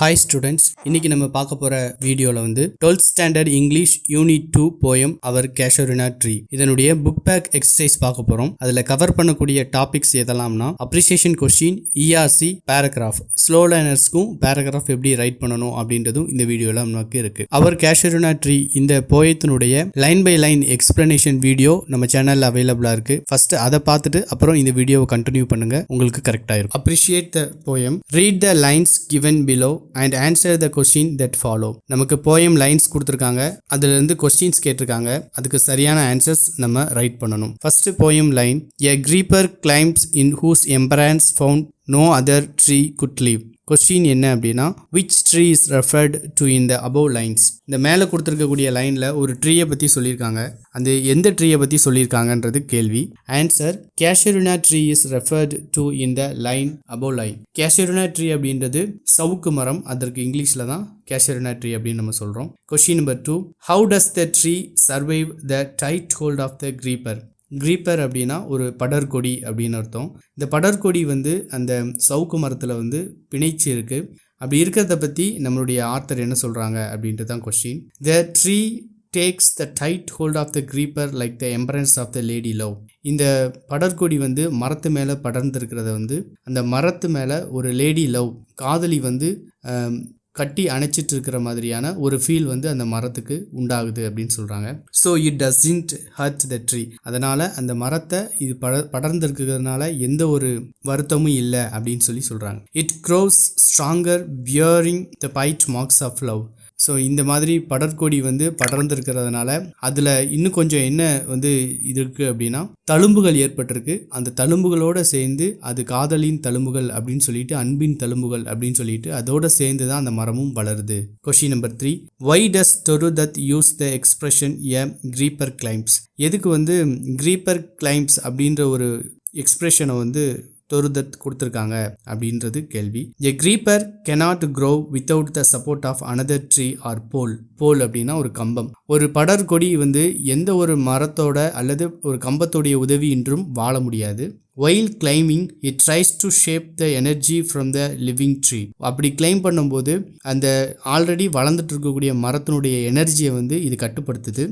Hi students, இன்னைக்கு நம்ம பார்க்க போற வீடியோல 12th standard English unit 2 poem our Casuarina tree இதனுடைய புக் பேக் எக்ஸசைஸ் பார்க்க போறோம். அதுல கவர் பண்ணக்கூடிய டாபிக்ஸ் எதெல்லாம்னா appreciation question, ERC, paragraph, slow லேர்னர்ஸ்க்கும் பேராகிராஃப் எப்படி ரைட் பண்ணணும் அப்படின்றதும் இந்த வீடியோல நமக்கு இருக்கு. அவர் கேஷரினா ட்ரீ இந்த போயத்தினுடைய line by line explanation video நம்ம சேனல்ல அவைலபிளா இருக்கு. ஃபர்ஸ்ட் அதை பார்த்துட்டு அப்புறம் இந்த வீடியோவை கண்டினியூ பண்ணுங்க, உங்களுக்கு கரெக்டா இருக்கும். Appreciate the poem, read the lines given below and answer the question that follow. நமக்கு போயம் லைன்ஸ் கொடுத்துருக்காங்க, அதுல இருந்து கொஸ்டின்ஸ் கேட்டிருக்காங்க, அதுக்கு சரியான ஆன்சர்ஸ் நம்ம ரைட் பண்ணணும். First poem line, a creeper climbs in whose embrace found no other tree could live. Question என்ன அப்படின்னா, which tree is referred to in the above lines. இந்த மேலே கொடுத்துருக்கக்கூடிய லைனில் ஒரு ட்ரீயை பற்றி சொல்லியிருக்காங்க, அந்த எந்த ட்ரீயை பற்றி சொல்லியிருக்காங்கன்றது கேள்வி. Answer, Casuarina tree is referred to in the line above line. Casuarina tree அப்படின்றது சவுக்கு மரம், அதற்கு இங்கிலீஷில் தான் Casuarina tree அப்படின்னு நம்ம சொல்கிறோம். Question number 2, how does the tree survive the tight hold of the creeper? Creeper அப்படின்னா ஒரு படர்கொடி அப்படின்னு அர்த்தம். இந்த படர்கொடி அந்த சவுக்கு மரத்தில் பிணைச்சி இருக்கு. அப்படி இருக்கிறத பற்றி நம்மளுடைய ஆத்தர் என்ன சொல்கிறாங்க அப்படின்ட்டு தான் question. The tree takes the tight hold of the creeper like the embrace of the lady love. இந்த படர்கொடி மரத்து மேலே படர்ந்துருக்கிறத அந்த மரத்து மேலே ஒரு லேடி லவ், காதலி கட்டி அணைச்சிட்டு இருக்கிற மாதிரியான ஒரு ஃபீல் அந்த மரத்துக்கு உண்டாகுது அப்படின்னு சொல்கிறாங்க. So it doesn't hurt the tree. அதனால் அந்த மரத்தை இது படர்ந்துருக்கிறதுனால எந்த ஒரு வருத்தமும் இல்லை அப்படின்னு சொல்கிறாங்க. It grows stronger bearing the bite marks of love. So இந்த மாதிரி படர்கொடி படர்ந்துருக்கிறதுனால அதில் இன்னும் கொஞ்சம் என்ன இது இருக்குது அப்படின்னா, தழும்புகள் ஏற்பட்டிருக்கு. அந்த தழும்புகளோடு சேர்ந்து அது காதலின் தழும்புகள் அப்படின்னு சொல்லிட்டு, அன்பின் தழும்புகள் அப்படின்னு சொல்லிட்டு அதோடு சேர்ந்து தான் அந்த மரமும் வளருது. Question number 3, why does Torudhat use the expression a creeper climbs? எதுக்கு creeper climbs அப்படின்ற ஒரு எக்ஸ்பிரஷனை தொருதத் கொடுத்துருக்காங்க அப்படின்றது கேள்வி. A creeper cannot grow without the support of another tree or pole. pole அப்படின்னா ஒரு கம்பம். ஒரு படர்கொடி எந்த ஒரு மரத்தோட அல்லது ஒரு கம்பத்தோடைய உதவியின்றும் வாழ முடியாது. While climbing, it tries to shape the energy from the living tree. அப்படி கிளைம் பண்ணும்போது அந்த ஆல்ரெடி வளர்ந்துட்டு இருக்கக்கூடிய மரத்தினுடைய எனர்ஜியை இது கட்டுப்படுத்துது.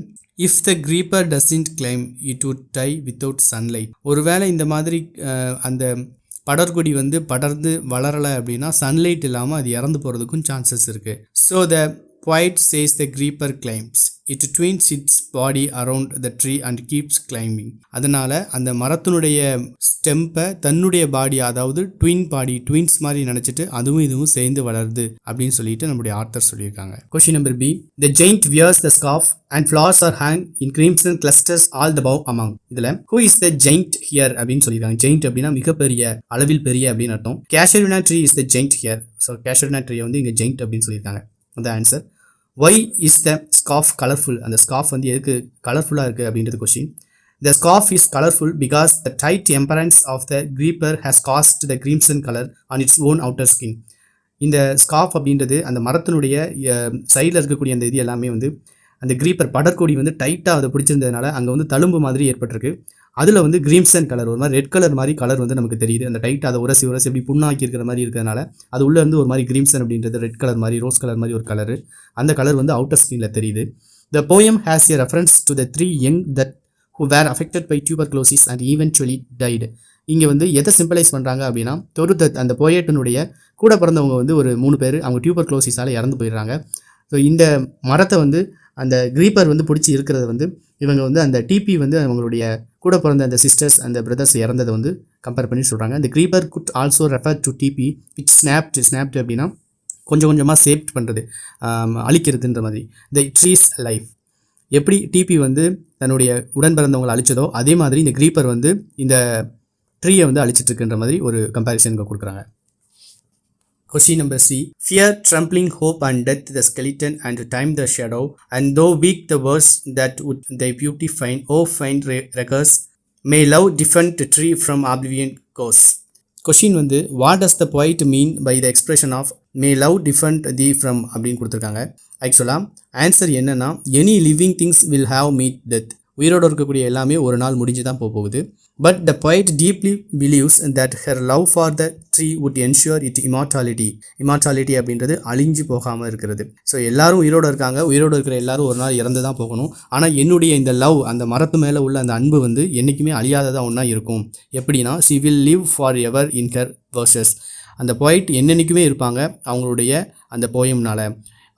If the creeper doesn't climb, it would die without sunlight. ஒருவேளை இந்த மாதிரி அந்த படர்கொடி படர்ந்து வளரலை அப்படின்னா சன்லைட் இல்லாமல் அது இறந்து போகிறதுக்கும் சான்சஸ் இருக்குது. So the poet says the creeper climbs. It twins its body around the tree and keeps climbing. அதனால் அந்த மரத்தினுடைய ஸ்டெம்பை தன்னுடைய பாடி, அதாவது ட்வின்ஸ் மாதிரி நினச்சிட்டு அதுவும் இதுவும் சேர்ந்து வளருது அப்படின்னு சொல்லிட்டு நம்முடைய ஆத்தர் சொல்லியிருக்காங்க. Question number B, the giant wears the scarf and flowers are hung in crimson clusters all the bough among. இதில் who is the giant here அப்படின்னு சொல்லியிருக்காங்க. giant அப்படின்னா மிகப்பெரிய, அளவில் பெரிய அப்படின்னு அர்த்தம். Casuarina tree is the giant here. So Casuarina tree இங்கே giant அப்படின்னு சொல்லியிருக்காங்க. அந்த answer. Why is the scarf colorful? அந்த scarf எதுக்கு கலர்ஃபுல்லாக இருக்குது அப்படின்றது question. The scarf is colorful because the tight embrace of the creeper has caused the crimson color on its own outer skin. இந்த ஸ்கார்ஃப் அப்படின்றது அந்த மரத்தினுடைய சைடில் இருக்கக்கூடிய அந்த இது எல்லாமே அந்த கிரீப்பர் படர்கொடி டைட்டாக அதை பிடிச்சிருந்ததுனால அங்கே தழும்பு மாதிரி ஏற்பட்டிருக்கு. அதில் கிரீம்சன் கலர், ஒரு மாதிரி ரெட் கலர் மாதிரி கலர் நமக்கு தெரியுது. அந்த டைட்டாக அதை உரசி எப்படி புண்ணாக்கி இருக்கிற மாதிரி இருக்கிறதுனால அது உள்ளே ஒரு மாதிரி கிரீம்சன் அப்படின்றது ரெட் கலர் மாதிரி, ரோஸ் கலர் மாதிரி ஒரு கலரு. அந்த கலர் அவுட்டர் ஸ்கின்ல தெரியுது. The poem has a reference to the 3 young that who were affected by tuberculosis and eventually died. இங்கே எதை சிம்பிளைஸ் பண்ணுறாங்க அப்படின்னா, தொருதத் அந்த போயட்டினுடைய கூட பிறந்தவங்க ஒரு 3 பேர் அவங்க டியூபர்குலோசிஸால் இறந்து போயிடுறாங்க. ஸோ இந்த மரத்தை அந்த கிரீப்பர் பிடிச்சி இருக்கிறத இவங்க அந்த டிபி அவங்களுடைய கூட பிறந்த அந்த சிஸ்டர்ஸ் அந்த பிரதர்ஸ் இறந்ததை கம்பேர் பண்ணி சொல்கிறாங்க. இந்த creeper could also refer to TB which snapped அப்படின்னா கொஞ்சம் கொஞ்சமாக சேவ் பண்ணுறது, அழிக்கிறதுன்ற மாதிரி. த ட்ரீஸ் லைஃப், எப்படி டிபி தன்னுடைய உடன் பிறந்தவங்களை அழிச்சதோ அதே மாதிரி இந்த கிரீப்பர் இந்த ட்ரீயை அழிச்சிட்ருக்குன்ற மாதிரி ஒரு கம்பேரிசன் கொடுக்குறாங்க. Question number C, fear, trembling, hope and death the skeleton and time the shadow, and though weak the words that would thy beauty find, oh find recurs, may love defend the tree from oblivion goes. Question what does the poet mean by the expression of may love defend thee from அப்படின்னு கொடுத்துருக்காங்க. ஆக்சுவலாக answer என்னன்னா, any living things will have meet death. உயிரோடு இருக்கக்கூடிய எல்லாமே ஒரு நாள் முடிஞ்சு தான் போகுது. But the poet deeply believes that her love for the tree would ensure it immortality. Immortality அப்படின்றது அழிஞ்சு போகாமல் இருக்கிறது. ஸோ எல்லாரும் உயிரோடு இருக்காங்க, உயிரோடு இருக்கிற எல்லாரும் ஒரு நாள் இறந்து தான் போகணும். ஆனால் என்னுடைய இந்த லவ், அந்த மரத்து மேலே உள்ள அந்த அன்பு வந்து என்றைக்குமே அழியாததாக ஒன்றா இருக்கும். எப்படின்னா, she will live forever in her verses. அந்த poet என்னென்னைக்குமே இருப்பாங்க அவங்களுடைய அந்த போயம்னால.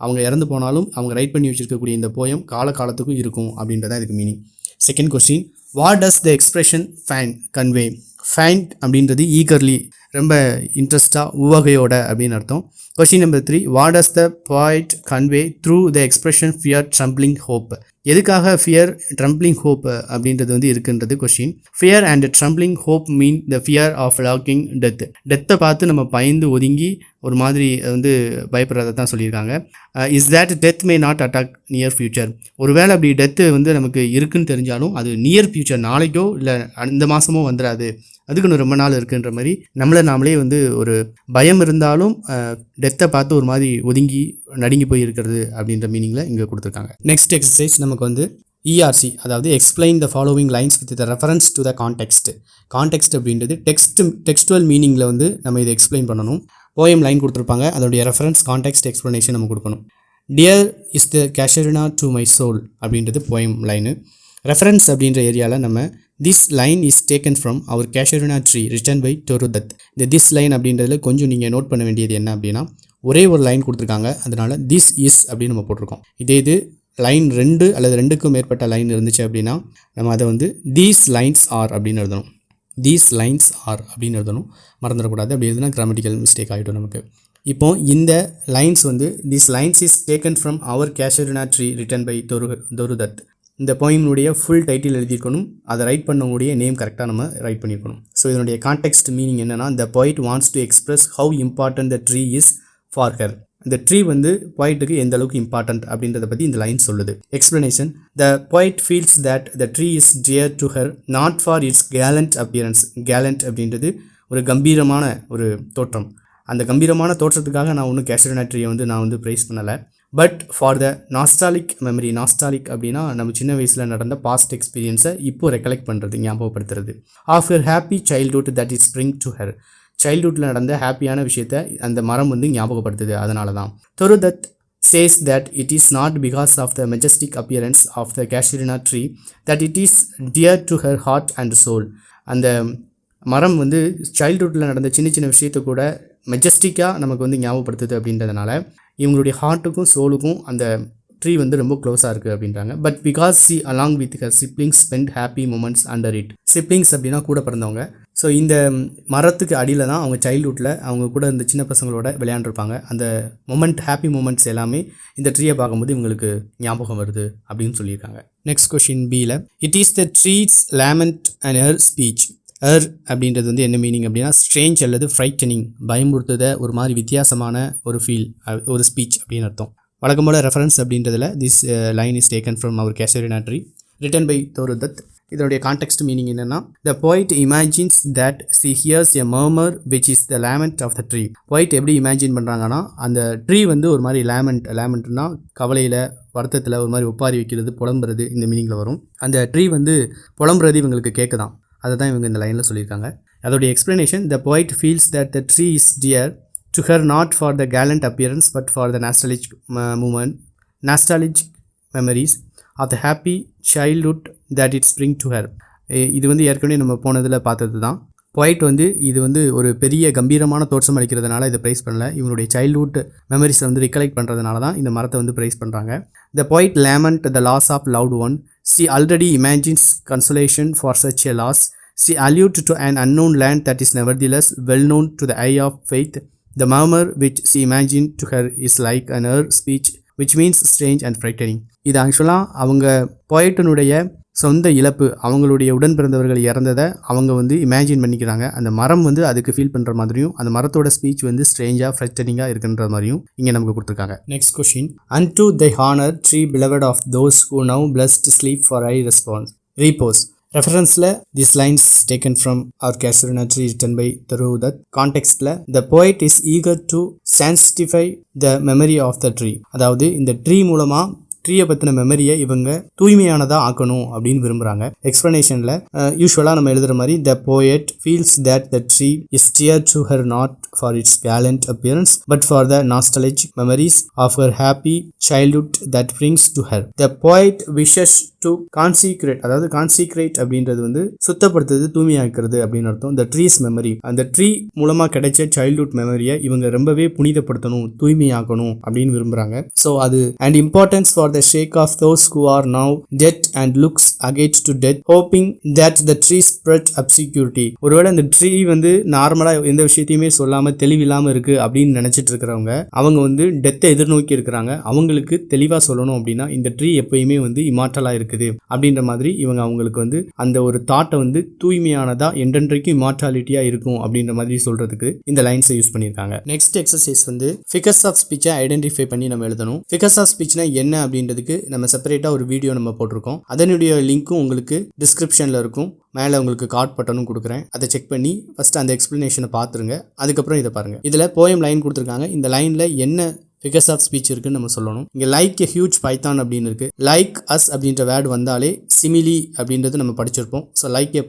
அவங்க இறந்து போனாலும் அவங்க ரைட் பண்ணி வச்சுருக்கக்கூடிய இந்த போயம் காலத்துக்கும் இருக்கும் அப்படின்றதான் இதுக்கு meaning. Second question, what does the expression fain convey? Fain அப்படின்றது ஈகர்லி, ரொம்ப இன்ட்ரெஸ்டாக, உவகையோட அப்படின்னு அர்த்தம். Question number 3, what does the poet convey through the expression fear trembling hope? எதுக்காக ஃபியர் ட்ரம்பிளிங் ஹோப் அப்படின்றது வந்து இருக்குன்றது question. Fear and trembling hope mean the fear of lacking death. டெத்தை பார்த்து நம்ம பயந்து ஒதுங்கி ஒரு மாதிரி வந்து பயப்படுறதை தான் சொல்லியிருக்காங்க. Is that death may not attack near future? ஒருவேளை அப்படி டெத்து வந்து நமக்கு இருக்குன்னு தெரிஞ்சாலும் அது நியர் ஃபியூச்சர், நாளைக்கோ இல்லை இந்த மாதமோ வந்துடாது, அதுக்குன்னு ரொம்ப நாள் இருக்குன்ற மாதிரி நாமளே வந்து ஒரு பயம் இருந்தாலும் டெத்தை பார்த்து ஒரு மாதிரி ஒதுங்கி நடுங்கி போய் இருக்கிறது அப்படின்ற மீனிங்கில் இங்கே கொடுத்துருக்காங்க. நெக்ஸ்ட் எக்ஸசைஸ் நமக்கு வந்து ERC, அதாவது explain the following lines with the reference to the context. Context அப்படின்றது டெக்ஸ்டுவல் மீனிங்கில் வந்து நம்ம இதை எக்ஸ்பிளைன் பண்ணணும். போயம் லைன் கொடுத்துருப்பாங்க, அதோடைய ரெஃபரன்ஸ், கான்டெக்ஸ்ட், எக்ஸ்ப்ளனேஷன் நம்ம கொடுக்கணும். Dear is the கேஷரினா to my soul அப்படின்றது போயம் லைனு. ரெஃபரன்ஸ் அப்படின்ற ஏரியாவில் நம்ம this line is taken from our Casuarina tree written by டொருதத். இந்த திஸ் லைன் அப்படின்றதுல கொஞ்சம் நீங்கள் நோட் பண்ண வேண்டியது என்ன அப்படின்னா, ஒரே ஒரு லைன் கொடுத்துருக்காங்க, அதனால் திஸ் இஸ் அப்படின்னு நம்ம போட்டிருக்கோம். இது லைன் 2 அல்லது 2க்கும் மேற்பட்ட லைன் இருந்துச்சு அப்படின்னா நம்ம அதை வந்து தீஸ் லைன்ஸ் ஆர் அப்படின்னு எழுதணும். தீஸ் லைன்ஸ் ஆர் அப்படின்னு எழுதணும், மறந்துடக்கூடாது. அப்படி எழுதுனா கிராமட்டிக்கல் மிஸ்டேக் ஆகிடும் நமக்கு. இப்போ இந்த லைன்ஸ் வந்து this lines is taken from our Casuarina tree written by டொருதத். இந்த போயினுடைய ஃபுல் டைட்டில் எழுதியிருக்கணும், அதை ரைட் பண்ணவங்களுடைய நேம் கரெக்டாக நம்ம ரைட் பண்ணியிருக்கணும். ஸோ இதனுடைய கான்டெக்ஸ்ட் மீனிங் என்னென்னா, த poet wants to express how important the tree is for her. இந்த ட்ரீ வந்து poetக்கு எந்த அளவுக்கு இம்பார்ட்டன்ட் அப்படின்றத பற்றி இந்த லைன் சொல்லுது. Explanation, the poet feels that the tree is dear to her not for it's கேலண்ட் appearance. கேலண்ட் அப்படின்றது ஒரு கம்பீரமான ஒரு தோற்றம். அந்த கம்பீரமான தோற்றத்துக்காக நான் ஒன்றும் கேஷரினா ட்ரீயை வந்து நான் வந்து ப்ரைஸ் பண்ணலை. But for the nostalgic memory. Nostalgic அப்படின்னா நம்ம சின்ன வயசில் நடந்த பாஸ்ட் எக்ஸ்பீரியன்ஸை இப்போ ரெக்கலெக்ட் பண்ணுறது, ஞாபகப்படுத்துறது. Of her happy childhood that is spring to her. சைல்ட்ஹுட்டில் நடந்த ஹாப்பியான விஷயத்தை அந்த மரம் வந்து ஞாபகப்படுத்துது. அதனால தான் டொருதத் says that it is not because of the majestic appearance of the Casuarina tree that it is dear to her heart and soul. அந்த மரம் வந்து சைல்ட்ஹுட்டில் நடந்த சின்ன சின்ன விஷயத்தை கூட மெஜஸ்டிக்காக நமக்கு வந்து ஞாபகப்படுத்துது அப்படின்றதுனால இவங்களுடைய ஹார்ட்டுக்கும் சோலுக்கும் அந்த ட்ரீ வந்து ரொம்ப க்ளோஸாக இருக்குது அப்படின்றாங்க. But because see along with her siblings spend happy moments under it. Siblings அப்படின்னா கூட பிறந்தவங்க. ஸோ இந்த மரத்துக்கு அடியில் தான் அவங்க சைல்ட்ஹுட்டில் அவங்க கூட இந்த சின்ன பசங்களோட விளையாண்டுருப்பாங்க. அந்த மொமெண்ட், ஹாப்பி மூமெண்ட்ஸ் எல்லாமே இந்த ட்ரீயை பார்க்கும்போது இவங்களுக்கு ஞாபகம் வருது அப்படின்னு சொல்லியிருக்காங்க. நெக்ஸ்ட் கொஷின் பியில், it is the trees lament and her speech. அப்படின்றது வந்து என்ன மீனிங் அப்படின்னா, ஸ்ட்ரேஞ்ச் அல்லது ஃப்ரைட்டனிங், பயமுறுத்துத ஒரு மாதிரி வித்தியாசமான ஒரு ஃபீல், ஒரு ஸ்பீச் அப்படின்னு அர்த்தம். வழக்கம் போல் ரெஃபரன்ஸ் அப்படின்றதுல this line is taken from our Casuarina tree written by டொருதத். இதனுடைய கான்டெக்ஸ்ட் மீனிங் என்னென்னா, த poet imagines that she hears a murmur which is the lament of the tree. poet எப்படி இமேஜின் பண்ணுறாங்கன்னா, அந்த ட்ரீ வந்து ஒரு மாதிரி லேமெண்ட்னா கவலையில், வருத்தத்தில் ஒரு மாதிரி ஒப்பாரி வைக்கிறது, புலம்புறது, இந்த மீனிங்கில் வரும். அந்த ட்ரீ வந்து புலம்புறது இவங்களுக்கு கேட்குதான், அதை தான் இவங்க இந்த லைனில் சொல்லியிருக்காங்க. அதோடைய explanation, the poet feels that the tree is dear to her not for the gallant appearance but for the nostalgic memories of the happy childhood that it bring to her. இது வந்து ஏற்கனவே நம்ம போனதில் பார்த்தது தான். poet வந்து இது வந்து ஒரு பெரிய கம்பீரமான தோற்றம் அளிக்கிறதுனால இதை ப்ரைஸ் பண்ணல, இவங்களுடைய சைல்ட்ஹுட் மெமரிஸை வந்து ரிகலெக்ட் பண்ணுறதுனால தான் இந்த மரத்தை வந்து ப்ரைஸ் பண்ணுறாங்க. The poet lament the loss of loved one. She already imagines consolation for such a loss. She alludes to an unknown land that is nevertheless well known to the eye of faith. The murmur which she imagined to her is like an her speech which means strange and frightening. இது ஆக்சுவலாக அவங்க போய்ட்டனுடைய சொந்த இழப்பு, அவங்களுடைய உடன் பிறந்தவர்கள் இறந்ததை அவங்க வந்து இமேஜின் பண்ணிக்கிறாங்க. அந்த மரம் வந்து அதுக்கு ஃபீல் பண்ணுற மாதிரியும், அந்த மரத்தோட ஸ்பீச் வந்து ஸ்ட்ரேஞ்சாக ஃப்ரெட்டனிங்காக இருக்குன்ற மாதிரியும் இங்கே நமக்கு கொடுத்துருக்காங்க. Next question, unto thy honor tree beloved of those who now blessed sleep for I repose. ரெஃபரன்ஸில் this lines taken from our Casuarina tree written by டொருதத். கான்டெக்ஸ்டில் the poet is eager to சான்ஸ்டிஃபை the memory of the tree. அதாவது இந்த tree மூலமாக ட்ரீயை பற்றின மெமரியை இவங்க தூய்மையானதாக ஆக்கணும் அப்படின்னு விரும்புகிறாங்க. எக்ஸ்பிளனேஷனில் யூஸ்வலாக நம்ம எழுதுகிற மாதிரி த poet feels that the tree is dear to her not for it's gallant appearance but for the nostalgic memories of her happy childhood that brings to her. The poet wishes to consecrate, அதாவது consecrate அப்படின்றது வந்து சுத்தப்படுத்துறது, தூய்மையாக்குறது அப்படின்னு அர்த்தம். the tree's memory, அந்த tree மூலமாக கிடைச்ச childhood மெமரியை இவங்க ரொம்பவே புனிதப்படுத்தணும், தூய்மையாக்கணும் அப்படின்னு விரும்புகிறாங்க. ஸோ அது and importance for the sake of those who are now dead and looks against to death hoping that the tree spread obscurity. ஒருவேளை இந்த ட்ரீ வந்து நார்மலாக எந்த விஷயத்தையுமே சொல்லாமல் தெளிவில்லாமல் இருக்குது அப்படின்னு நினச்சிட்டு இருக்கிறவங்க அவங்க வந்து டெத்தை எதிர்நோக்கி இருக்கிறாங்க. அவங்களுக்கு தெளிவாக சொல்லணும் அப்படின்னா இந்த ட்ரீ எப்பயுமே வந்து இமார்டலாக இருக்குது அப்படின்ற மாதிரி இவங்க அவங்களுக்கு வந்து அந்த ஒரு தாட்டை வந்து தூய்மையானதா என்றென்றைக்கும் இமார்டாலிட்டியாக இருக்கும் அப்படின்ற மாதிரி சொல்றதுக்கு இந்த லைன்ஸை யூஸ் பண்ணியிருக்காங்க. நெக்ஸ்ட் எக்ஸசைஸ் வந்து ஃபிகர்ஸ் ஆஃப் ஸ்பீச்சை ஐடென்டிஃபை பண்ணி நம்ம எழுதணும். ஃபிகர்ஸ் ஆஃப் ஸ்பீச்னா என்ன அப்படின்றதுக்கு நம்ம செப்பரேட்டாக ஒரு வீடியோ நம்ம போட்டிருக்கோம். அதனுடைய லிங்க்கும் உங்களுக்கு டிஸ்கிரிப்ஷனில் இருக்கும். மேலே உங்களுக்கு கார்ட் பட்டனும் கொடுக்குறேன். அதை செக் பண்ணி ஃபஸ்ட்டு அந்த எக்ஸ்பிளனேஷனை பார்த்துருங்க. அதுக்கப்புறம் இதை பாருங்கள். இதில் போயம் லைன் கொடுத்துருக்காங்க. இந்த லைனில் என்ன ஃபிகர்ஸ் ஆஃப் ஸ்பீச் இருக்குன்னு நம்ம சொல்லணும். இங்கே லைக் எ ஹியூஜ் பைத்தான் அப்படின்னு இருக்கு. லைக் அஸ் அப்படின்ற வேர்டு வந்தாலே சிமிலி அப்படின்றது நம்ம படிச்சிருப்போம். So like a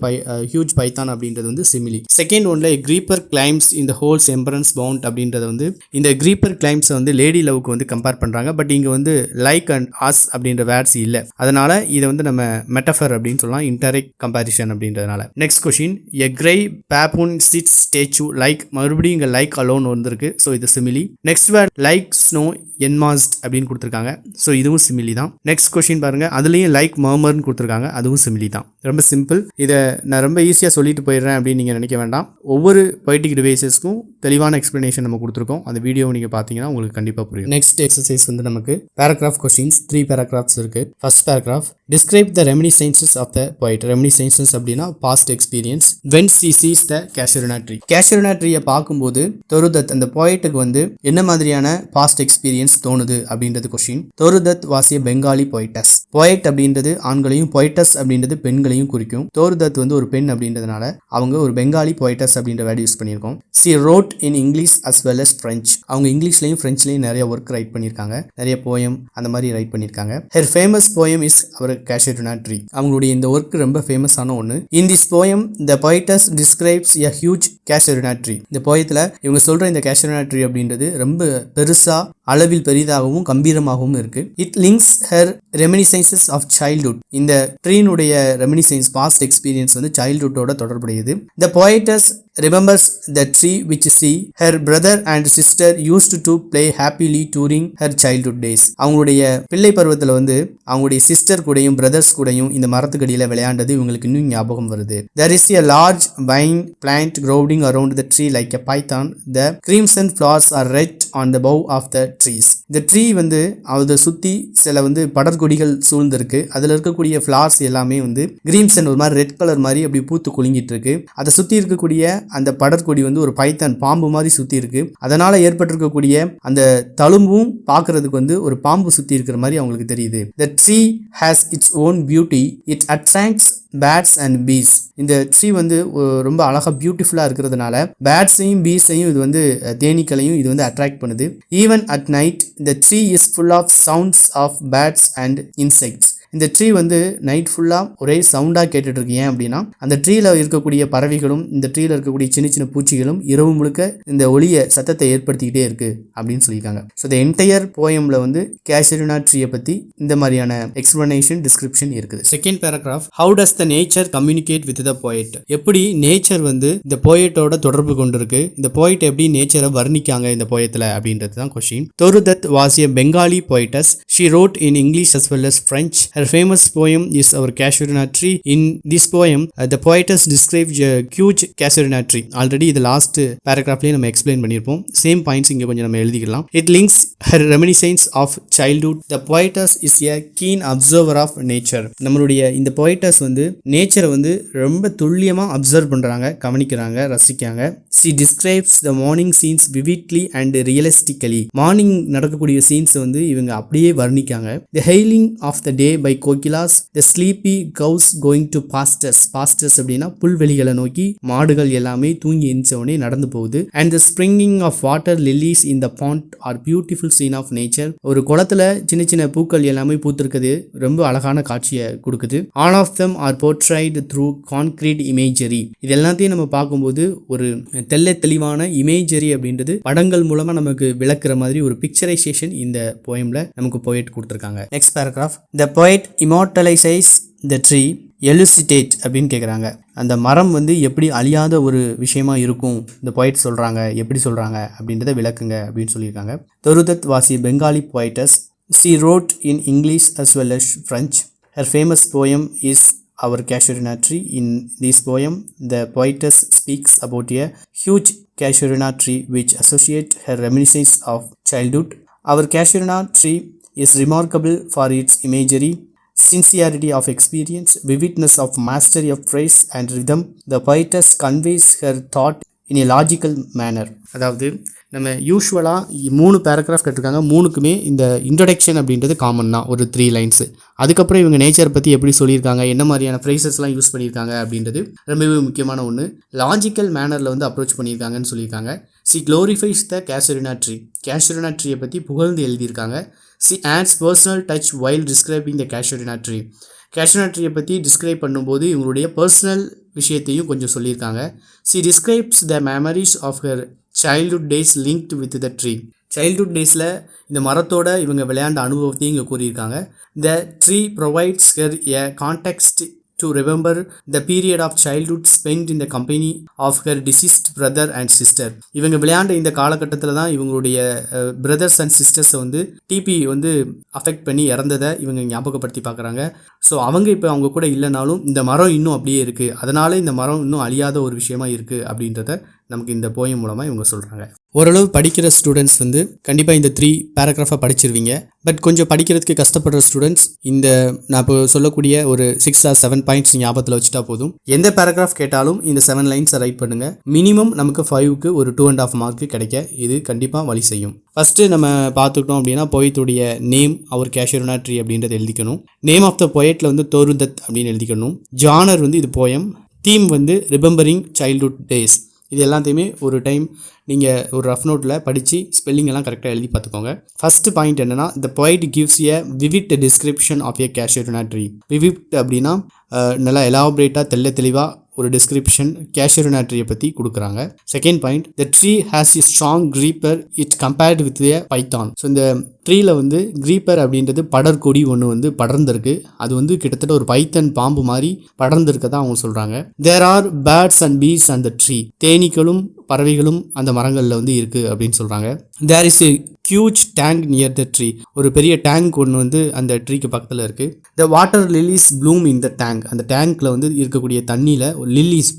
huge Python அப்படின்றது வந்து சிமிலி. செகண்ட் ஒன்ல கிரீப்பர் கிளைம்ஸ் இந்த ஹோல்ஸ் எம்பரன்ஸ் பவுண்ட் அப்படின்றத வந்து இந்த கிரீப்பர் கிளைம்ஸை வந்து லேடி லவ்க்கு வந்து கம்பேர் பண்ணுறாங்க. பட் இங்கே வந்து லைக் அண்ட் அஸ் அப்படின்ற வேர்ட்ஸ் இல்லை. அதனால இதை வந்து நம்ம மெட்டஃபர் அப்படின்னு சொல்லலாம், இன்டரெக்ட் கம்பேரிஷன் அப்படின்றதுனால. நெக்ஸ்ட் கொஸ்டின், எ கிரே பேபூன் சிட்ஸ் ஸ்டேச்சு லைக், மறுபடியும் இங்கே லைக் அலோன் வந்திருக்கு. ஸோ இது சிமிலி. நெக்ஸ்ட் வேர்ட் லைக் ஸ்னோ என்மாஸ்ட் அப்படின்னு கொடுத்துருக்காங்க. ஸோ இதுவும் சிமிலி தான். நெக்ஸ்ட் கொஸ்டின் பாருங்க, அதுலேயும் லைக் மர்மர்னு கொடுத்துருக்காங்க. அதுவும் சிமிலி தான். ரொம்ப சிம்பிள். இதை நான் ரொம்ப ஈஸியாக சொல்லிட்டு போயிடுறேன் அப்படின்னு நீங்கள் நினைக்க வேண்டாம். ஒவ்வொரு பொய்டிக் டிவைசஸ்க்கும் தெளிவான எக்ஸ்பிளனேஷன் நம்ம கொடுத்துருக்கோம். அந்த வீடியோவை நீங்கள் பார்த்தீங்கன்னா உங்களுக்கு கண்டிப்பாக புரியும். நெக்ஸ்ட் எக்ஸசைஸ் வந்து நமக்கு பேராகிராஃப் கொஸ்டின்ஸ் 3 பேராகிராஃப்ஸ் இருக்கு. First paragraph, describe the ரெமினிசென்சஸ் of the poet. ரெமினிசென்சஸ் அப்படின்னா past experience. when she sees the Casuarina tree. Casuarina tree-யை பார்க்கும்போது தொருதத் அந்த போய்ட்டுக்கு வந்து என்ன மாதிரியான பாஸ்ட் எக்ஸ்பீரியன்ஸ் தோணுது அப்படின்றது கொஸ்டின். தொருதத் was a Bengali போய்டஸ். போய்ட் அப்படின்றது ஆண்களையும், போய்டஸ் அப்படின்றது பெண்களையும் குறிக்கும். தொருதத் வந்து ஒரு பெண் அப்படின்றதுனால அவங்க ஒரு பெங்காலி போய்டஸ் அப்படின்ற வேர்டு யூஸ் பண்ணியிருக்கோம். she wrote in English as well as French. அவங்க இங்கிலீஷ்லையும் ஃப்ரெஞ்ச்லையும் நிறைய ஒர்க் ரைட் பண்ணியிருக்காங்க. நிறைய போயம் அந்த மாதிரி ரைட் பண்ணியிருக்காங்க. her famous poem is our Casuarina tree. அவங்களுடைய இந்த ஒர்க் ரொம்ப ஃபேமஸான ஒன்று. in this poem the poetess describes a huge Casuarina tree. இந்த போயத்தில் இவங்க சொல்ற இந்த Casuarina tree அப்படின்றது ரொம்ப பெருசா, அளவில் பெரிதாகவும் கம்பீரமாகவும் இருக்கு. it links her reminiscences of childhood. இந்த ட்ரீனுடைய ரெமினிசென்ஸ் பாஸ்ட் எக்ஸ்பீரியன்ஸ் வந்து சைல்ட்ஹுட்டோட தொடர்புடையது. the poetess remembers the tree which she, her brother and sister used to play happily during her childhood days. அவங்களுடைய பிள்ளை பருவத்தில் வந்து அவங்களுடைய சிஸ்டர் கூடயும் பிரதர்ஸ் கூடயும் இந்த மரத்துக்கடியில் விளையாண்டது இவங்களுக்கு இன்னும் ஞாபகம் வருது. there is a large vine plant growing around the tree like a python. the crimson flowers are red on the bough of the trees. இந்த ட்ரீ வந்து அதை சுற்றி சில வந்து படர்கொடிகள் சூழ்ந்திருக்கு. அதில் இருக்கக்கூடிய ஃப்ளார்ஸ் எல்லாமே வந்து கிரீம்சன் ஒரு மாதிரி ரெட் கலர் மாதிரி அப்படி பூத்து குலுங்கிட்டு இருக்கு. அதை சுற்றி இருக்கக்கூடிய அந்த படர்கொடி வந்து ஒரு பைத்தான் பாம்பு மாதிரி சுற்றி இருக்கு. அதனால ஏற்பட்டிருக்கக்கூடிய அந்த தழும்பும் பார்க்கறதுக்கு வந்து ஒரு பாம்பு சுற்றி இருக்கிற மாதிரி அவங்களுக்கு தெரியுது. The tree has its own beauty. It attracts bats and bees. இந்த ட்ரீ வந்து ரொம்ப அழகாக பியூட்டிஃபுல்லாக இருக்கிறதுனால பேட்ஸையும் பீஸையும் இது வந்து தேனீக்களையும் இது வந்து அட்ராக்ட் பண்ணுது. Even at night the tree is full of sounds of bats and insects. இந்த ட்ரீ வந்து நைட் ஃபுல்லாக ஒரே சவுண்டாக கேட்டுட்டு இருக்கு. ஏன் அப்படின்னா அந்த ட்ரீல இருக்கக்கூடிய பறவைகளும் இந்த ட்ரீல இருக்கக்கூடிய சின்ன சின்ன பூச்சிகளும் இரவு முழுக்க இந்த ஒளிய சத்தத்தை ஏற்படுத்திக்கிட்டே இருக்கு அப்படின்னு சொல்லியிருக்காங்க. ஸோ இந்த என்டையர் போயம்ல வந்து Casuarina ட்ரீயை பற்றி இந்த மாதிரியான எக்ஸ்பிளனேஷன் டிஸ்கிரிப்ஷன் இருக்குது. Second paragraph, how does the nature communicate with the poet. எப்படி நேச்சர் வந்து இந்த போயட்டோட தொடர்பு கொண்டிருக்கு, இந்த போயட் எப்படி நேச்சரை வர்ணிக்காங்க இந்த போயத்தில் அப்படின்றது தான் question. தொருதத் was a Bengali போய்டஸ். She road in English as well as French. Her famous poem is our Casuarina tree. In this poem, the poetess describes a huge Casuarina tree. Already the last paragraphல நம்ம explain பண்ணிருப்போம். Same points இங்க கொஞ்சம் நம்ம எழுதிக்கலாம். It links her reminiscence of childhood. The poetess is a keen observer of nature. நம்மளுடைய இந்த poetess வந்து நேச்சரை வந்து ரொம்ப துல்லியமா அப்சர்வ் பண்றாங்க, கவனிக்கிறாங்க, ரசிக்காங்க. She describes the morning scenes vividly and realistically. Morning நடக்கக்கூடிய சீன்ஸ் வந்து இவங்க அப்படியே வர்ணிக்காங்க. The hailing of the day by kokilas, the sleepy cows going to pastures. Pastures அப்படின்னா புல்வெளிகளை நோக்கி மாடுகள் எல்லாமே தூங்கி எந்திரிச்சவனே நடந்து போகுது. And the springing of water lilies in the pond are beautiful scene of nature. ஒரு குளத்துல சின்ன சின்ன பூக்கள் எல்லாமே பூத்திருக்குது, ரொம்ப அழகான காட்சியை கொடுக்குது. All of them are portrayed through concrete imagery. இது எல்லாத்தையும் நம்ம பார்க்கும்போது ஒரு தெளிவான இமேஜரி அப்படின்றது படங்கள் மூலமா நமக்கு விளக்குற மாதிரி ஒரு பிக்சரைசேஷன் இந்த போயம்ல நமக்கு போயட் கொடுத்துருக்காங்க. Next paragraph. The poet immortalizes the tree, elucidate அப்படின்னு கேட்குறாங்க. அந்த மரம் வந்து எப்படி அழியாத ஒரு விஷயமா இருக்கும் இந்த poet சொல்றாங்க, எப்படி சொல்றாங்க அப்படின்றத விளக்குங்க அப்படின்னு சொல்லியிருக்காங்க. தொருதத் was a Bengali poetess. She wrote in English as well as French. Her famous poem is Our Casuarina Tree. In this poem, the poetess speaks about a huge Casuarina tree which associate her reminiscence of childhood. Our Casuarina tree is remarkable for its imagery, sincerity of experience, vividness of mastery of phrase and rhythm. The poetess conveys her thought in a logical manner. அதாவது நம்ம யூஸ்வலாக 3 paragraph கேட்டிருக்காங்க, 3க்குமே இந்த introduction அப்படின்றது common தான், ஒரு 3 lines. அதுக்கப்புறம் இவங்க நேச்சர் பற்றி எப்படி சொல்லியிருக்காங்க, என்ன மாதிரியான ஃப்ரேசஸ்லாம் யூஸ் பண்ணியிருக்காங்க அப்படின்றது ரொம்பவே முக்கியமான ஒன்று. லாஜிக்கல் மேனரில் வந்து அப்ரோச் பண்ணியிருக்காங்கன்னு சொல்லியிருக்காங்க. She glorifies the Casuarina tree, Casuarina ட்ரீயை பற்றி புகழ்ந்து எழுதியிருக்காங்க. She adds personal touch while describing the Casuarina tree, Casuarina ட்ரீயை பற்றி டிஸ்கிரைப் பண்ணும்போது இவங்களுடைய பர்சனல் விஷயத்தையும் கொஞ்சம் சொல்லியிருக்காங்க. She describes the memories of her childhood days linked with the tree. childhood daysல இந்த மரத்தோட இவங்க விளையாண்ட அனுபவத்தையும் இங்கே கூறியிருக்காங்க. The tree provides her a context to remember the period of childhood spent in the company of her deceased brother and sister. இவங்க விளையாண்ட இந்த காலகட்டத்தில் தான் இவங்களுடைய பிரதர்ஸ் அண்ட் சிஸ்டர்ஸை வந்து டிபி வந்து அஃபெக்ட் பண்ணி இறந்ததை இவங்க ஞாபகப்படுத்தி பார்க்குறாங்க. ஸோ அவங்க இப்போ அவங்க கூட இல்லைனாலும் இந்த மரம் இன்னும் அப்படியே இருக்குது, அதனால இந்த மரம் இன்னும் அழியாத ஒரு விஷயமா இருக்குது அப்படின்றத நமக்கு இந்த போயம் மூலமாக இவங்க சொல்கிறாங்க. ஓரளவு படிக்கிற ஸ்டூடெண்ட்ஸ் வந்து கண்டிப்பாக இந்த 3 பேராகிராஃபாக படிச்சிருவீங்க. பட் கொஞ்சம் படிக்கிறதுக்கு கஷ்டப்படுற ஸ்டூடெண்ட்ஸ் இந்த நான் இப்போ சொல்லக்கூடிய ஒரு 6 or 7 பாயிண்ட்ஸ் ஞாபகத்தில் வச்சுட்டா போதும். எந்த பேராகிராஃப் கேட்டாலும் இந்த 7 லைன்ஸை ரைட் பண்ணுங்கள். மினிமம் நமக்கு 5க்கு ஒரு 2.5 மார்க்கு கிடைக்க இது கண்டிப்பாக வழி செய்யும். ஃபஸ்ட்டு நம்ம பார்த்துக்கிட்டோம் அப்படின்னா போயத்துடைய நேம் அவர் கேஷரினா ட்ரீ அப்படின்றத எழுதிக்கணும். நேம் ஆஃப் த போயட்டில் வந்து தொருதத் அப்படின்னு எழுதிக்கணும். ஜானர் வந்து இது போயம். தீம் வந்து ரிமெம்பரிங் சைல்ட்ஹுட் டேஸ். இது எல்லாத்தையுமே ஒரு டைம் நீங்கள் ஒரு ரஃப் நோட்டில் படித்து ஸ்பெல்லிங் எல்லாம் கரெக்டாக எழுதி பார்த்துக்கோங்க. ஃபஸ்ட்டு பாயிண்ட் என்னென்னா, த poet gives a vivid description of a casuarina tree. vivid அப்படின்னா நல்லா எலாபரேட்டாக தெளிவாக ஒரு டிஸ்கிரிப்ஷன் கேஷரினா ட்ரீயை பற்றி கொடுக்குறாங்க. Second point, the tree has a strong creeper it compared with a Python. So இந்த ட்ரீயில் வந்து க்ரீப்பர் அப்படின்றது படர்கொடி ஒன்று வந்து படர்ந்திருக்கு. அது வந்து கிட்டத்தட்ட ஒரு பைத்தன் பாம்பு மாதிரி படர்ந்திருக்கதான் அவங்க சொல்கிறாங்க. There are birds and bees and the tree, தேனீக்களும் பறவைகளும் அந்த மரங்களில் வந்து இருக்குது அப்படின்னு சொல்கிறாங்க. There is a huge tank near the tree, ஒரு பெரிய டேங்க் ஒன்று வந்து அந்த ட்ரீக்கு பக்கத்தில் இருக்குது. The water lilies bloom in the tank, அந்த டேங்க்கில் வந்து இருக்கக்கூடிய தண்ணியில் லில்லிஸ்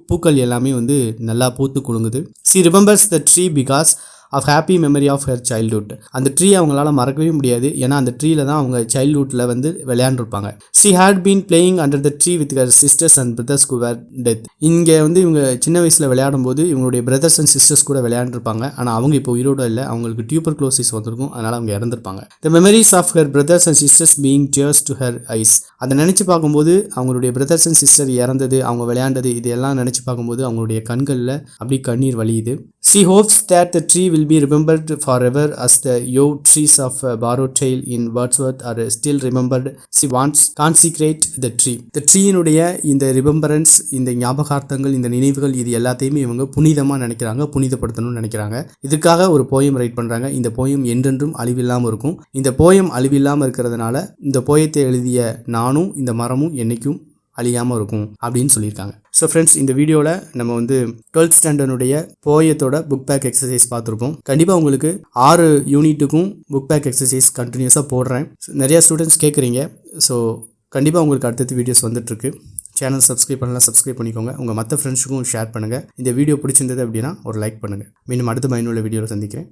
பூக்கள் எல்லாமே வந்து நல்லா பூத்து குலுங்குது. She remembers the tree because of happy memory of her childhood, அந்த ட்ரீ அவங்களால மறக்கவே முடியாது, ஏன்னா அந்த ட்ரீல தான் அவங்க சைல்ட்ஹுட்டில் வந்து விளையாண்டுருப்பாங்க. She had been playing under the tree with her sisters and brothers who were death. இங்கே வந்து இவங்க சின்ன வயசில் விளையாடும் போது இவங்களுடைய பிரதர்ஸ் அண்ட் சிஸ்டர்ஸ் கூட விளையாண்டுருப்பாங்க. ஆனால் அவங்க இப்போ உயிரோடு இல்லை, அவங்களுக்கு டியூபர்குலோசிஸ் வந்திருக்கும், அதனால் அவங்க இறந்துருப்பாங்க. The memories of her brothers and sisters being tears to her eyes, அதை நினச்சி பார்க்கும்போது அவங்களுடைய பிரதர்ஸ் அண்ட் சிஸ்டர் இறந்தது, அவங்க விளையாண்டது, இது எல்லாம் நினச்சி பார்க்கும்போது அவங்களுடைய கண்களில் அப்படி கண்ணீர் வலியுது. She hopes that the tree will be remembered forever as the yew trees of borrowed tale in Wordsworth are still remembered. She wants consecrate the tree. The treeனுடைய இந்த ரிமெம்பரன்ஸ், இந்த ஞாபகார்த்தங்கள், இந்த நினைவுகள், இது எல்லாத்தையுமே இவங்க புனிதமாக நினைக்கிறாங்க, புனிதப்படுத்தணும்னு நினைக்கிறாங்க. இதுக்காக ஒரு போயம் ரைட் பண்ணுறாங்க. இந்த போயம் என்றென்றும் அழிவில்லாமல் இருக்கும். இந்த போயம் அழிவில்லாமல் இருக்கிறதுனால இந்த போயத்தை எழுதிய நானும் இந்த மரமும் என்றைக்கும் அழியாமல் இருக்கும் அப்படின்னு சொல்லியிருக்காங்க. ஸோ ஃப்ரெண்ட்ஸ், இந்த வீடியோவில் நம்ம வந்து 12th ஸ்டாண்டர்டுடைய போயத்தோட புக் பேக் எக்ஸசைஸ் பார்த்துருப்போம். கண்டிப்பாக உங்களுக்கு 6 யூனிட்டுக்கும் புக் பேக் எக்ஸசைஸ் கண்டினியூஸாக போடுறேன். நிறையா ஸ்டூடெண்ட்ஸ் கேட்குறீங்க. ஸோ கண்டிப்பாக உங்களுக்கு அடுத்தடுத்து வீடியோஸ் வந்துட்டுருக்கு. சேனல் சப்ஸ்கிரைப் பண்ணலாம், சப்ஸ்கிரைப் பண்ணிக்கோங்க. உங்கள் மற்ற ஃப்ரெண்ட்ஸுக்கும் ஷேர் பண்ணுங்கள். இந்த வீடியோ பிடிச்சிருந்தது அப்படின்னா ஒரு லைக் பண்ணுங்கள். மீண்டும் அடுத்த பயனுள்ள வீடியோவில் சந்திக்கிறேன்.